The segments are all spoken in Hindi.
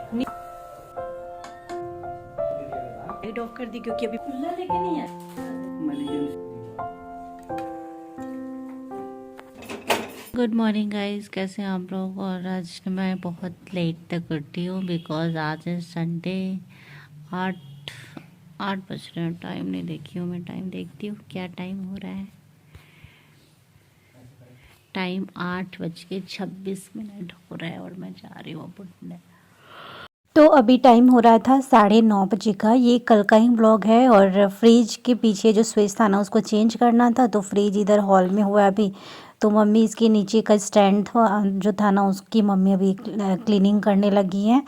लाइट ऑफ कर दी क्योंकि अभी खुला लेके नहीं है। गुड मॉर्निंग गाइस, कैसे हैं आप लोग। और आज मैं बहुत लेट तक उठी हूँ बिकॉज आज है संडे। 8 बज रहे हैं। टाइम नहीं देखी हूँ मैं, टाइम देखती हूँ क्या टाइम हो रहा है। टाइम 8:26 हो रहा है और मैं जा रही हूँ अब उठने। तो अभी टाइम हो रहा था 9:30 का। ये कल का ही ब्लॉग है। और फ्रिज के पीछे जो स्विच था ना उसको चेंज करना था, तो फ्रिज इधर हॉल में हुआ अभी। तो मम्मी इसके नीचे का स्टैंड जो था ना उसकी मम्मी अभी क्लीनिंग करने लगी हैं।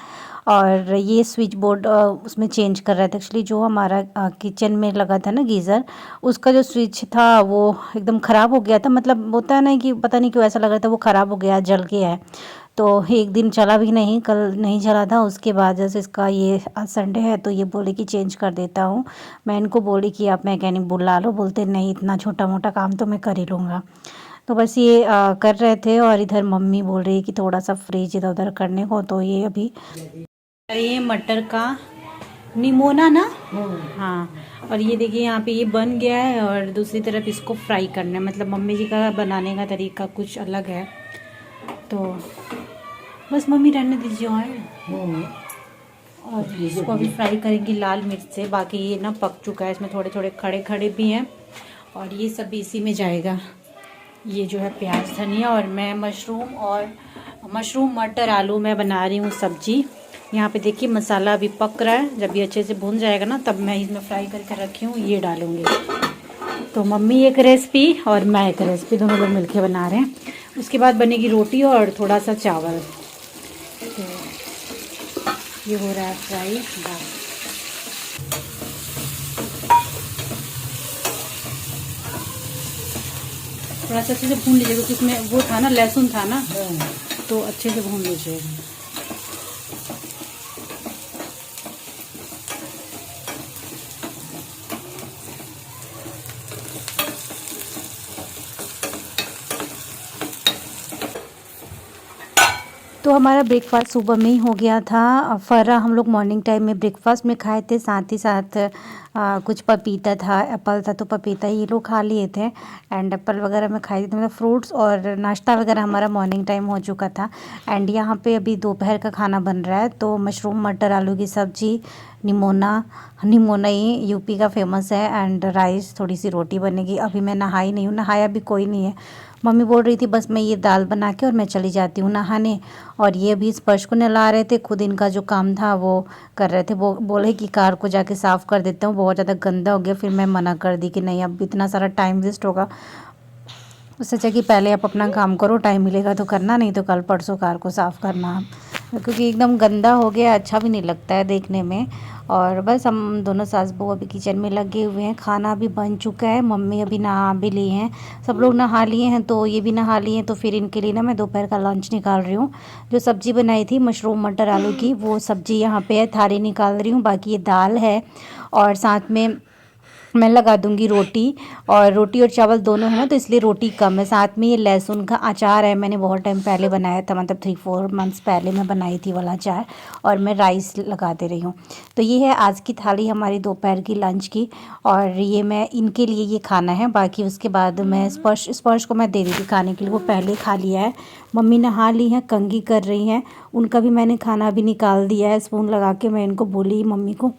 और ये स्विच बोर्ड उसमें चेंज कर रहे थे। एक्चुअली जो हमारा किचन में लगा था ना गीज़र, उसका जो स्विच था वो एकदम ख़राब हो गया था। मतलब होता है ना कि पता नहीं क्यों ऐसा लग रहा था वो ख़राब हो गया, जल गया है। तो एक दिन चला भी नहीं, कल नहीं चला था। उसके बाद जैसे इसका ये आज संडे है तो ये बोले कि चेंज कर देता हूँ। मैं इनको बोली कि आप मैकेनिक बुला लो, बोलते नहीं इतना छोटा मोटा काम तो मैं कर ही लूँगा। तो बस ये कर रहे थे। और इधर मम्मी बोल रही है कि थोड़ा सा फ्रिज इधर उधर करने को। तो ये अभी ये मटर का निमोना ना। हाँ, और ये देखिए यहाँ पे ये बन गया है और दूसरी तरफ इसको फ्राई करना है। मतलब मम्मी जी का बनाने का तरीका कुछ अलग है। तो बस मम्मी रहने दीजिए ऑयल। और इसको अभी फ्राई करेंगी लाल मिर्च से। बाकी ये ना पक चुका है, इसमें थोड़े थोड़े खड़े खड़े भी हैं। और ये सब इसी में जाएगा। ये जो है प्याज धनिया। और मैं मशरूम मटर आलू मैं बना रही हूँ सब्जी। यहाँ पे देखिए मसाला अभी पक रहा है। जब ये अच्छे से भून जाएगा ना तब मैं इसमें फ्राई करके रखी हूँ ये डालूँगी। तो मम्मी एक रेसिपी और मैं एक रेसिपी दोनों लोग मिलके बना रहे हैं। उसके बाद बनेगी रोटी और थोड़ा सा चावल। तो ये हो रहा है फ्राई बस। थोड़ा सा अच्छे से भून लीजिएगा क्योंकि इसमें वो था ना, लहसुन था ना, तो अच्छे से भून लीजिएगा। तो हमारा ब्रेकफास्ट सुबह में ही हो गया था। फर्रा हम लोग मॉर्निंग टाइम में ब्रेकफास्ट में खाए थे। साथ ही साथ कुछ पपीता था, एप्पल था, तो पपीता ये लोग खा लिए थे। एंड एप्पल वगैरह में खाई थी। मतलब फ्रूट्स और नाश्ता वगैरह हमारा मॉर्निंग टाइम हो चुका था। एंड यहाँ पे अभी दोपहर का खाना बन रहा है। तो मशरूम मटर आलू की सब्जी, निमोना ही यूपी का फेमस है। एंड राइस, थोड़ी सी रोटी बनेगी। अभी मैं नहाई नहीं हूँ, नहाया भी कोई नहीं है। मम्मी बोल रही थी बस मैं ये दाल बना के और मैं चली जाती हूँ नहाने। और ये अभी स्पर्श को नहला रहे थे। खुद इनका जो काम था वो कर रहे थे। वो बोले कि कार को जाके साफ़ कर देता हूँ, बहुत ज़्यादा गंदा हो गया। फिर मैं मना कर दी कि नहीं अब इतना सारा टाइम वेस्ट होगा, उससे अच्छा कि पहले आप अपना काम करो, टाइम मिलेगा तो करना, नहीं तो कल परसों कार को साफ़ करना। क्योंकि एकदम गंदा हो गया, अच्छा भी नहीं लगता है देखने में। और बस हम दोनों सास बहू अभी किचन में लगे हुए हैं। खाना भी बन चुका है, मम्मी अभी नहा भी ली हैं, सब लोग नहा लिए हैं। तो ये भी नहा लिए हैं। तो फिर इनके लिए ना मैं दोपहर का लंच निकाल रही हूँ। जो सब्ज़ी बनाई थी मशरूम मटर आलू की, वो सब्ज़ी यहाँ पे है, थाली निकाल रही हूँ। बाकी ये दाल है और साथ में मैं लगा दूंगी रोटी। और रोटी और चावल दोनों है ना, तो इसलिए रोटी कम है। साथ में ये लहसुन का अचार है, मैंने बहुत टाइम पहले बनाया था, मतलब 3-4 मंथ्स पहले मैं बनाई थी वाला अचार। और मैं राइस लगा दे रही हूँ। तो ये है आज की थाली हमारी दोपहर की लंच की। और ये मैं इनके लिए ये खाना है। बाकी उसके बाद मैं स्पर्श को मैं दे दी थी खाने के लिए, वो पहले खा लिया है। मम्मी नहा ली हैं, कंघी कर रही हैं, उनका भी मैंने खाना भी निकाल दिया है। स्पून लगा के मैं इनको बोली मम्मी को,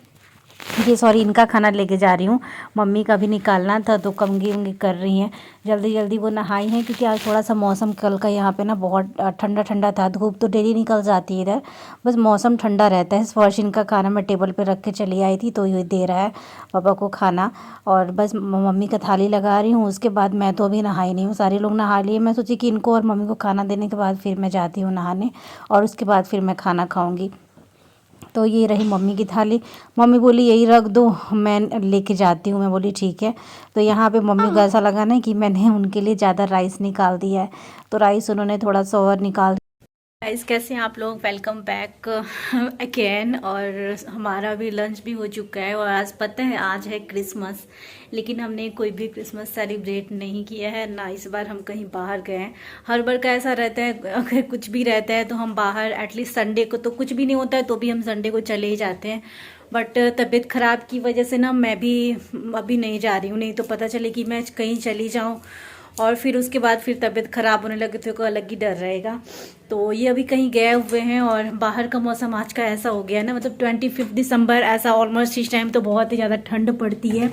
ये सॉरी इनका खाना लेके जा रही हूँ, मम्मी का भी निकालना था। तो कंघी उंगी कर रही हैं, जल्दी जल्दी वो नहाई हैं। क्योंकि आज थोड़ा सा मौसम कल का यहाँ पे ना बहुत ठंडा ठंडा था। धूप तो डेली निकल जाती है इधर, बस मौसम ठंडा रहता है। फर्श इनका खाना मैं टेबल पे रख के चली आई थी, तो ये दे रहा है पापा को खाना। और बस मम्मी का थाली लगा रही हूँ। उसके बाद मैं तो अभी नहाई नहीं हूँ, सारे लोग नहा लिए। मैं सोची कि इनको और मम्मी को खाना देने के बाद फिर मैं जाती हूँ नहाने, और उसके बाद फिर मैं खाना खाऊँगी। तो ये रही मम्मी की थाली। मम्मी बोली यही रख दो, मैं लेके जाती हूँ। मैं बोली ठीक है। तो यहाँ पे मम्मी को ऐसा लगा ना कि मैंने उनके लिए ज़्यादा राइस निकाल दिया है, तो राइस उन्होंने थोड़ा सा और निकाल गाइस कैसे हैं आप लोग। Welcome back again. और हमारा भी लंच भी हो चुका है। और आज पता है आज है क्रिसमस, लेकिन हमने कोई भी क्रिसमस सेलिब्रेट नहीं किया है ना। इस बार हम कहीं बाहर गए हैं। हर बार का ऐसा रहता है, अगर कुछ भी रहता है तो हम बाहर एटलीस्ट संडे को, तो कुछ भी नहीं होता है तो भी हम संडे को चले ही जाते हैं। बट तबीयत ख़राब की वजह से ना मैं भी अभी नहीं जा रही हूँ, नहीं तो पता चले कि मैं कहीं चली जाऊँ और फिर उसके बाद फिर तबीयत ख़राब होने लगे तो अलग ही डर रहेगा। तो ये अभी कहीं गए हुए हैं। और बाहर का मौसम आज का ऐसा हो गया है ना, मतलब 25 दिसंबर ऐसा ऑलमोस्ट इस टाइम तो बहुत ही ज़्यादा ठंड पड़ती है।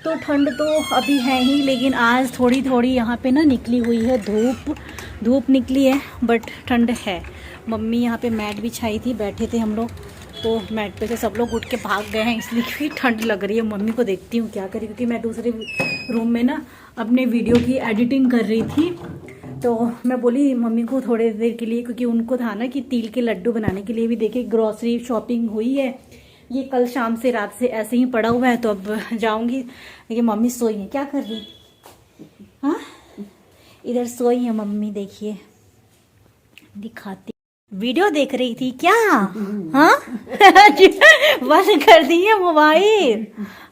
तो ठंड तो अभी है ही, लेकिन आज थोड़ी थोड़ी यहाँ पे ना निकली हुई है धूप। धूप निकली है बट ठंड है। मम्मी यहाँ पे मैट बिछाई थी, बैठे थे हम लोग, तो मैट पे से सब लोग उठ के भाग गए हैं इसलिए क्योंकि ठंड लग रही है। मम्मी को देखती हूँ क्या करी, क्योंकि मैं दूसरे रूम में ना अपने वीडियो की एडिटिंग कर रही थी। तो मैं बोली मम्मी को थोड़ी देर के लिए, क्योंकि उनको था ना कि तिल के लड्डू बनाने के लिए भी देखिए ग्रॉसरी शॉपिंग हुई है। ये कल शाम से रात से ऐसे ही पड़ा हुआ है, तो अब जाऊंगी। ये मम्मी सोई है, क्या कर रही? हाँ, इधर सोई है मम्मी, देखिए दिखाती। वीडियो देख रही थी क्या? हाँ बंद कर दी है मोबाइल।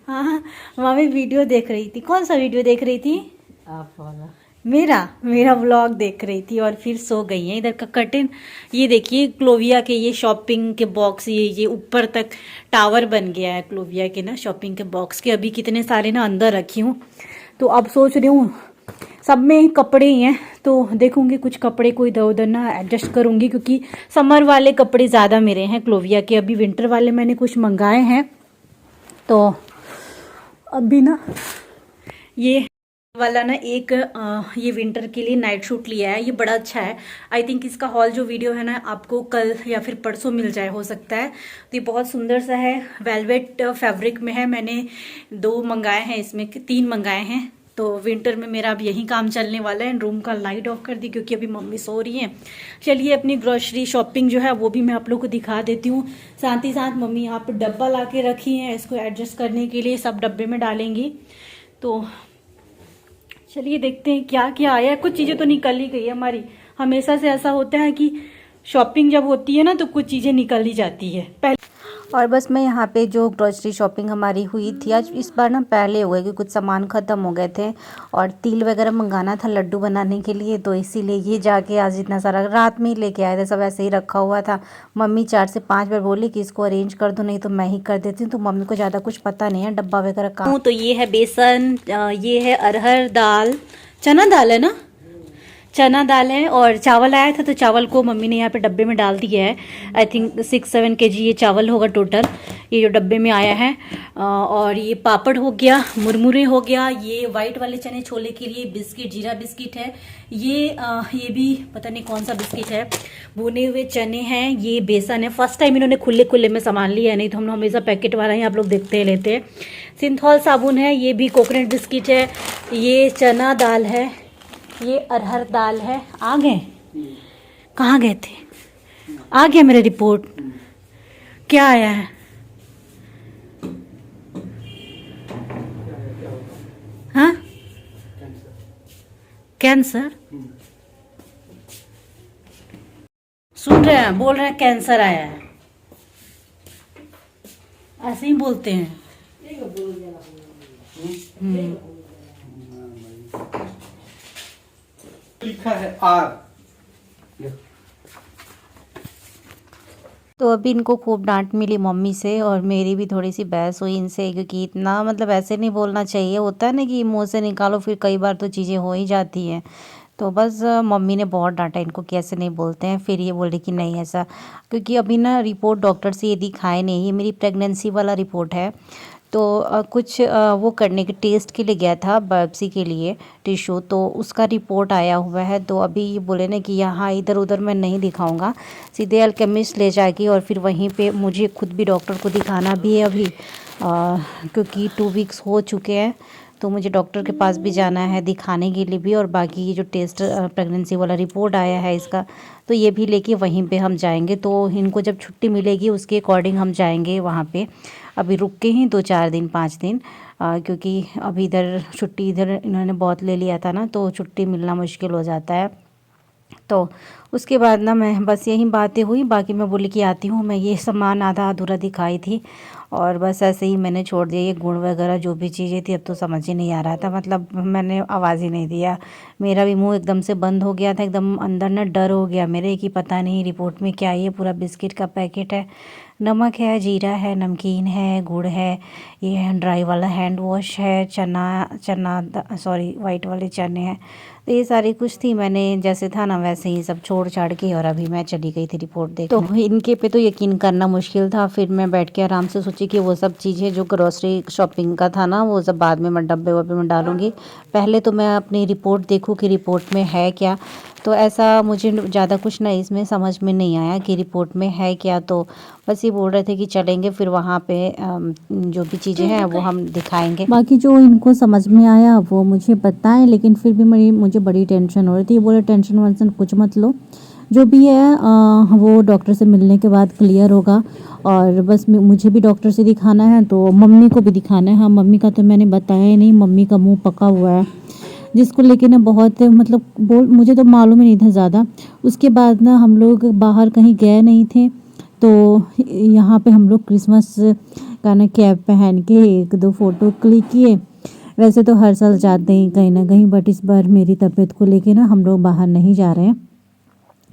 हाँ, मम्मी वीडियो देख रही थी। कौन सा वीडियो देख रही थी? आप वाला। मेरा व्लॉग देख रही थी और फिर सो गई है। इधर का कर्टेन ये देखिए, क्लोविया के ये शॉपिंग के बॉक्स, ये ऊपर तक टावर बन गया है क्लोविया के ना शॉपिंग के बॉक्स के। अभी कितने सारे ना अंदर रखी हूँ, तो अब सोच रही हूँ सब में कपड़े ही हैं, तो देखूंगी कुछ कपड़े को इधर उधर ना एडजस्ट करूंगी, क्योंकि समर वाले कपड़े ज़्यादा मेरे हैं क्लोविया के। अभी विंटर वाले मैंने कुछ मंगाए हैं, तो अभी ना ये वाला ना एक ये विंटर के लिए नाइट सूट लिया है। ये बड़ा अच्छा है। आई थिंक इसका हॉल जो वीडियो है ना आपको कल या फिर परसों मिल जाए, हो सकता है। तो ये बहुत सुंदर सा है, वेलवेट फैब्रिक में है। मैंने 2 मंगाए हैं, इसमें 3 मंगाए हैं। तो विंटर में मेरा अब यही काम चलने वाला है। रूम का लाइट ऑफ कर दी क्योंकि अभी मम्मी सो रही हैं। चलिए अपनी ग्रोसरी शॉपिंग जो है वो भी मैं आप लोग को दिखा देती हूँ। साथ ही साथ मम्मी यहाँ पे डब्बा ला के रखी है, इसको एडजस्ट करने के लिए सब डब्बे में डालेंगी। तो चलिए देखते हैं क्या क्या आया है। कुछ चीज़ें तो निकल ही गई है हमारी। हमेशा से ऐसा होता है कि शॉपिंग जब होती है ना तो कुछ चीज़ें निकल ही जाती है पहले। और बस मैं यहाँ पे जो ग्रोसरी शॉपिंग हमारी हुई थी आज, इस बार ना पहले हुए कि कुछ सामान ख़त्म हो गए थे और तिल वगैरह मंगाना था लड्डू बनाने के लिए, तो इसीलिए ये जाके आज इतना सारा रात में ही लेके आए थे। सब ऐसे ही रखा हुआ था। मम्मी 4 से 5 बार बोली कि इसको अरेंज कर दो, नहीं तो मैं ही कर देती हूँ। तो मम्मी को ज़्यादा कुछ पता नहीं है डब्बा वगैरह का। तो ये है बेसन, ये है अरहर दाल, चना दाल है ना, चना दाल है। और चावल आया था, तो चावल को मम्मी ने यहाँ पे डब्बे में डाल दिया है। आई थिंक 6-7 kg ये चावल होगा टोटल, ये जो डब्बे में आया है। और ये पापड़ हो गया, मुरमुरे हो गया। ये वाइट वाले चने छोले के लिए बिस्किट, जीरा बिस्किट है। ये भी पता नहीं कौन सा बिस्किट है। भुने हुए चने हैं, ये बेसन है। फर्स्ट टाइम इन्होंने खुले खुले में सामान लिया है, नहीं तो हम हमेशा पैकेट वाला ही आप लोग देखते लेते हैं। सिंथॉल साबुन है, ये भी कोकोनट बिस्किट है। ये चना दाल है, ये अरहर दाल है। आ गए? कहाँ गए थे? आ गया मेरा रिपोर्ट। क्या आया है? हाँ, कैंसर। सुन रहे हैं, बोल रहे हैं कैंसर आया है। ऐसे ही बोलते हैं। लिखा है आर। तो अभी इनको खूब डांट मिली मम्मी से, और मेरी भी थोड़ी सी बहस हुई इनसे, क्योंकि इतना मतलब ऐसे नहीं बोलना चाहिए। होता है ना कि मुंह से निकालो, फिर कई बार तो चीज़ें हो ही जाती हैं। तो बस मम्मी ने बहुत डांटा इनको कि ऐसे नहीं बोलते हैं। फिर ये बोले कि नहीं ऐसा, क्योंकि अभी ना रिपोर्ट डॉक्टर से ये दिखाए नहीं, ये मेरी प्रेगनेंसी वाला रिपोर्ट है। तो कुछ वो करने के टेस्ट के लिए गया था, बायोप्सी के लिए टिश्यू, तो उसका रिपोर्ट आया हुआ है। तो अभी ये बोले ना कि यहाँ इधर उधर मैं नहीं दिखाऊंगा, सीधे अल्केमिस्ट ले जाके और फिर वहीं पे मुझे खुद भी डॉक्टर को दिखाना भी है अभी, क्योंकि 2 वीक्स हो चुके हैं। तो मुझे डॉक्टर के पास भी जाना है दिखाने के लिए भी, और बाकी ये जो टेस्ट प्रेगनेंसी वाला रिपोर्ट आया है इसका, तो ये भी लेके वहीं पे हम जाएंगे। तो इनको जब छुट्टी मिलेगी उसके अकॉर्डिंग हम जाएंगे वहाँ पे। अभी रुक के ही 2-4 दिन 5 दिन, क्योंकि अभी इधर छुट्टी इधर इन्होंने बहुत ले लिया था ना, तो छुट्टी मिलना मुश्किल हो जाता है। तो उसके बाद ना मैं बस यही बातें हुई, बाकी मैं बोली कि आती हूँ, मैं ये सामान आधा अधूरा दिखाई थी और बस ऐसे ही मैंने छोड़ दिया। ये गुण वगैरह जो भी चीज़ें थी अब तो समझ ही नहीं आ रहा था, मतलब मैंने आवाज़ ही नहीं दिया। मेरा भी मुंह एकदम से बंद हो गया था, एकदम अंदर ना डर हो गया मेरे कि पता नहीं रिपोर्ट में क्या है। ये पूरा बिस्किट का पैकेट है, नमक है, जीरा है, नमकीन है, गुड़ है, ये ड्राई वाला हैंड वॉश है, सॉरी वाइट वाले चने हैं। तो ये सारी कुछ थी, मैंने जैसे था ना वैसे ही सब छोड़ छाड़ के और अभी मैं चली गई थी रिपोर्ट देख। तो इनके पे तो यकीन करना मुश्किल था। फिर मैं बैठ के आराम से सोची कि वो सब चीज़ें जो ग्रोसरी शॉपिंग का था ना वो सब बाद में मैं डब्बे वब्बे में डालूंगी, पहले तो मैं अपनी रिपोर्ट देखूँ कि रिपोर्ट में है क्या। तो ऐसा मुझे ज़्यादा कुछ ना इसमें समझ में नहीं आया कि रिपोर्ट में है क्या। तो बस ये बोल रहे थे कि चलेंगे फिर वहाँ पे जो भी चीज़ें हैं वो हम दिखाएंगे। बाकी जो इनको समझ में आया वो मुझे बताएं, लेकिन फिर भी मुझे बड़ी टेंशन हो रही थी। ये बोले टेंशन वेंशन कुछ मत लो, जो भी है वो डॉक्टर से मिलने के बाद क्लियर होगा। और बस मुझे भी डॉक्टर से दिखाना है तो मम्मी को भी दिखाना है। हाँ, मम्मी का तो मैंने बताया ही नहीं, मम्मी का मुँह पका हुआ है, जिसको लेके ना बहुत मतलब मुझे तो मालूम ही नहीं था ज़्यादा। उसके बाद ना हम लोग बाहर कहीं गए नहीं थे, तो यहाँ पे हम लोग क्रिसमस का ना कैप पहन के एक दो फ़ोटो क्लिक किए। वैसे तो हर साल जाते हैं कहीं ना कहीं, बट इस बार मेरी तबीयत को लेके ना हम लोग बाहर नहीं जा रहे हैं।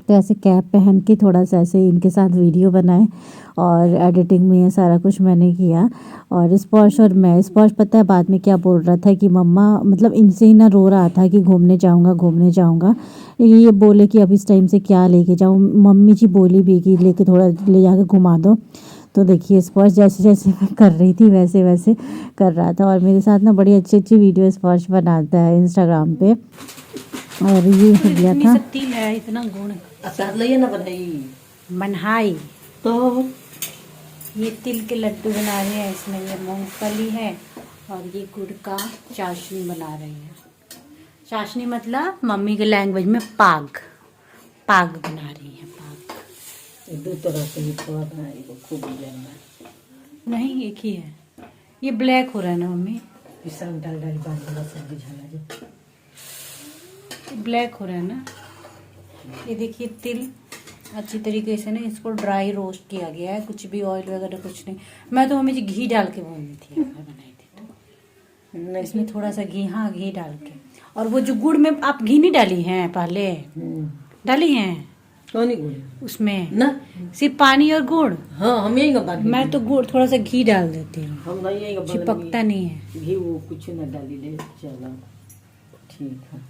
तो ऐसे कैप पहन के थोड़ा सा ऐसे इनके साथ वीडियो बनाए और एडिटिंग में ये सारा कुछ मैंने किया। और स्पर्श पता है बाद में क्या बोल रहा था कि मम्मा, मतलब इनसे ही ना रो रहा था कि घूमने जाऊंगा घूमने जाऊंगा। ये बोले कि अब इस टाइम से क्या लेके जाऊँ, मम्मी जी बोली भी कि लेके थोड़ा ले जाकर घुमा दो। तो देखिए स्पर्श जैसे जैसे मैं कर रही थी वैसे वैसे कर रहा था। और मेरे साथ ना बड़ी अच्छी अच्छी वीडियो स्पर्श बनाता है इंस्टाग्राम पे। और ये हो गया था तिल है इतना गुण ना बनाई मनहाई। तो ये तिल के लड्डू बना रहे हैं, इसमें ये मूंगफली है और ये गुड़ का चाशनी बना रही है। चाशनी मतलब मम्मी के लैंग्वेज में पाग, पाग बना रही है। पाग दो तरह से ही थोड़ा बनाई को खूब जाना नहीं एक ही है। ये ब्लैक हो रहा है ना मम्मी, पिसान डाल डाल बांध सब बुझाना जो ब्लैक हो रहा है ना। ये देखिए तिल अच्छी तरीके से ना इसको ड्राई रोस्ट किया गया है, कुछ भी ऑयल वगैरह कुछ नहीं। मैं तो मम्मी जी घी डाल के भूनी थी अगर बनाई थी तो, इसमें थोड़ा सा घी, हाँ घी डाल के। और वो जो गुड़ में आप घी नहीं डाली हैं पहले, डाली हैं कौन गुड़ उसमें ना, सिर्फ पानी और गुड़। हाँ हम यही का मैं तो गुड़ थोड़ा सा घी डाल देती हूँ, हम यही का चिपकता नहीं है घी, वो कुछ ना डाली ले। चलो ठीक है।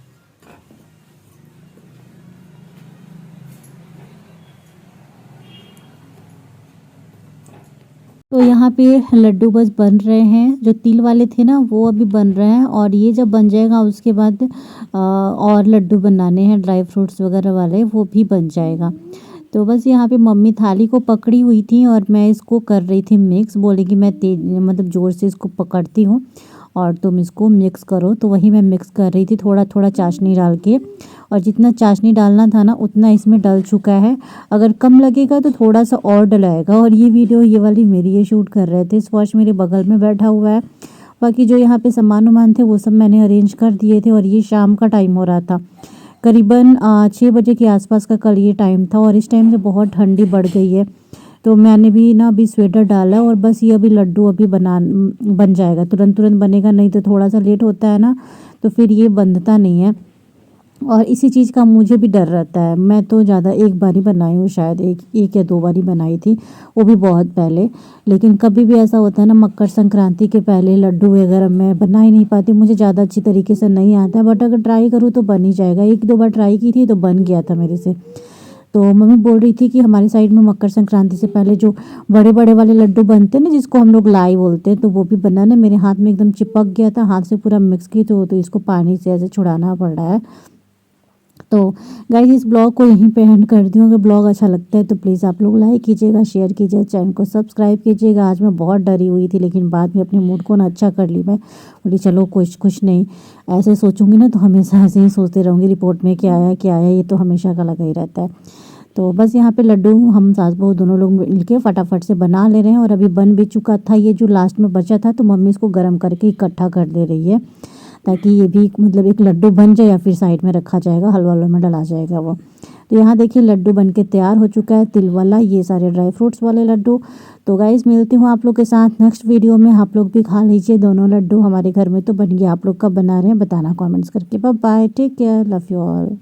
तो यहाँ पे लड्डू बस बन रहे हैं, जो तिल वाले थे ना वो अभी बन रहे हैं। और ये जब बन जाएगा उसके बाद और लड्डू बनाने हैं ड्राई फ्रूट्स वगैरह वाले, वो भी बन जाएगा। तो बस यहाँ पे मम्मी थाली को पकड़ी हुई थी और मैं इसको कर रही थी मिक्स। बोले कि मैं तेज मतलब ज़ोर से इसको पकड़ती हूँ और तुम इसको मिक्स करो। तो वही मैं मिक्स कर रही थी थोड़ा थोड़ा चाशनी डाल के। और जितना चाशनी डालना था ना उतना इसमें डल चुका है, अगर कम लगेगा तो थोड़ा सा और डलाएगा। और ये वीडियो ये वाली मेरी ये शूट कर रहे थे, स्पर्श मेरे बगल में बैठा हुआ है। बाकी जो यहाँ पे सामान वामान थे वो सब मैंने अरेंज कर दिए थे। और ये शाम का टाइम हो रहा था, करीबन 6 बजे के आसपास का कल ये टाइम था। और इस टाइम से बहुत ठंडी बढ़ गई है, तो मैंने भी ना अभी स्वेटर डाला। और बस ये अभी लड्डू अभी बन जाएगा, तुरंत तुरंत बनेगा नहीं तो थोड़ा सा लेट होता है ना, तो फिर ये बनता नहीं है। और इसी चीज़ का मुझे भी डर रहता है। मैं तो ज़्यादा एक बार ही बनाई हूँ, शायद एक या दो बार ही बनाई थी, वो भी बहुत पहले। लेकिन कभी भी ऐसा होता है ना मकर संक्रांति के पहले लड्डू वगैरह मैं बना ही नहीं पाती, मुझे ज़्यादा अच्छी तरीके से नहीं आता है। बट अगर ट्राई करूँ तो बन ही जाएगा। एक दो बार ट्राई की थी तो बन गया था मेरे से। तो मम्मी बोल रही थी कि हमारी साइड में मकर संक्रांति से पहले जो बड़े बड़े वाले लड्डू बनते हैं ना, जिसको हम लोग लाई बोलते हैं, तो वो भी बनाना। मेरे हाथ में एकदम चिपक गया था, हाथ से पूरा मिक्स की तो इसको पानी से ऐसे छुड़ाना पड़ रहा है। तो गाइस इस ब्लॉग को यहीं पे एंड कर दूँ। अगर ब्लॉग अच्छा लगता है तो प्लीज़ आप लोग लाइक कीजिएगा, शेयर कीजिएगा, चैनल को सब्सक्राइब कीजिएगा। आज मैं बहुत डरी हुई थी, लेकिन बाद में अपने मूड को ना अच्छा कर ली। मैं बोली चलो कुछ नहीं, ऐसे सोचूंगी ना तो हमेशा ऐसे ही सोचते रहूँगी रिपोर्ट में क्या आया, ये तो हमेशा का लगा ही रहता है। तो बस यहाँ पे लड्डू हम सास बहू दोनों लोग मिलके फटाफट से बना ले रहे हैं। और अभी बन भी चुका था, ये जो लास्ट में बचा था तो मम्मी इसको गर्म करके इकट्ठा कर दे रही है ताकि ये भी मतलब एक लड्डू बन जाए या फिर साइड में रखा जाएगा, हलवा में डला जाएगा वो। तो यहाँ देखिए लड्डू बन के तैयार हो चुका है, तिल वाला, ये सारे ड्राई फ्रूट्स वाले लड्डू। तो गाइज़ मिलती हूँ आप लोग के साथ नेक्स्ट वीडियो में। आप लोग भी खा लीजिए दोनों लड्डू, हमारे घर में तो बन गया। आप लोग कब बना रहे हैं बताना कमेंट्स करके। Bye bye, take care, love you all.